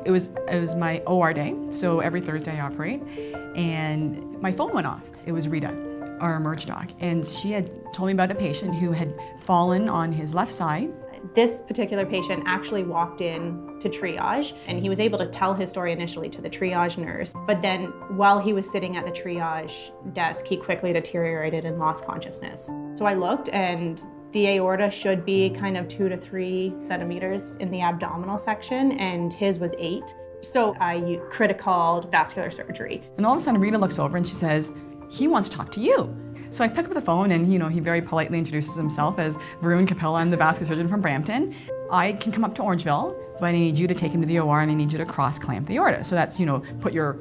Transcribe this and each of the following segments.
It was my OR day, so every Thursday I operate, and my phone went off. It was Rita, our emerge doc, and she had told me about a patient who had fallen on his left side. This particular patient actually walked in to triage, and he was able to tell his story initially to the triage nurse. But then while he was sitting at the triage desk, he quickly deteriorated and lost consciousness. So I looked, and the aorta should be kind of 2 to 3 centimeters in the abdominal section, and his was 8. So I critical vascular surgery. And all of a sudden Rita looks over and she says, "He wants to talk to you." So I pick up the phone and he very politely introduces himself as Varun Capella. I'm the vascular surgeon from Brampton. I can come up to Orangeville, but I need you to take him to the OR and I need you to cross clamp the aorta. So that's,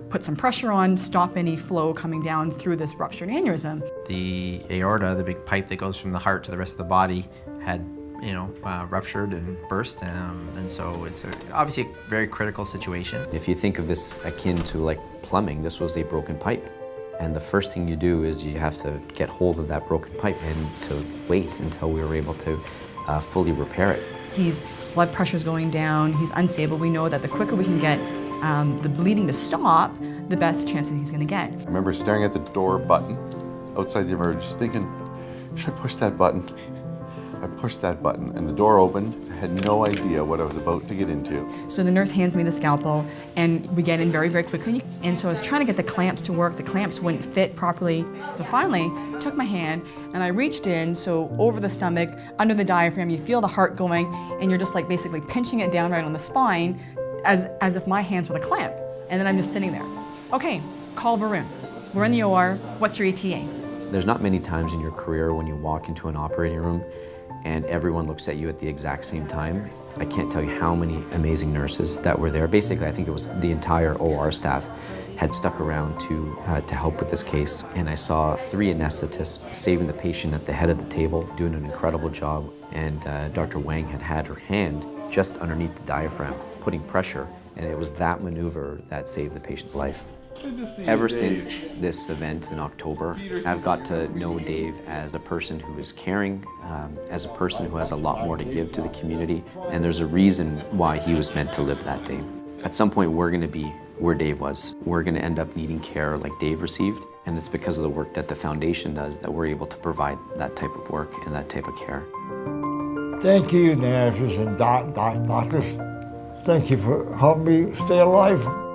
put some pressure on, stop any flow coming down through this ruptured aneurysm. The aorta, the big pipe that goes from the heart to the rest of the body, had ruptured and burst, and so it's obviously a very critical situation. If you think of this akin to like plumbing, this was a broken pipe. And the first thing you do is you have to get hold of that broken pipe and to wait until we were able to fully repair it. His blood pressure's going down, he's unstable. We know that the quicker we can get the bleeding to stop, the best chance that he's gonna get. I remember staring at the door button outside the emerge, thinking, should I push that button? I pushed that button and the door opened. I had no idea what I was about to get into. So the nurse hands me the scalpel and we get in very, very quickly. And so I was trying to get the clamps to work. The clamps wouldn't fit properly. So finally, I took my hand and I reached in, so over the stomach, under the diaphragm, you feel the heart going and you're just like basically pinching it down right on the spine as if my hands were the clamp. And then I'm just sitting there. Okay, call Varun. We're in the OR, what's your ETA? There's not many times in your career when you walk into an operating room and everyone looks at you at the exact same time. I can't tell you how many amazing nurses that were there. Basically, I think it was the entire OR staff had stuck around to help with this case. And I saw 3 anesthetists saving the patient at the head of the table, doing an incredible job. And Dr. Wang had her hand just underneath the diaphragm, putting pressure. And it was that maneuver that saved the patient's life. Ever since this event in October, I've got to know Dave as a person who is caring, as a person who has a lot more to give to the community, and there's a reason why he was meant to live that day. At some point, we're going to be where Dave was. We're going to end up needing care like Dave received, and it's because of the work that the foundation does that we're able to provide that type of work and that type of care. Thank you, nurses and doctors. Thank you for helping me stay alive.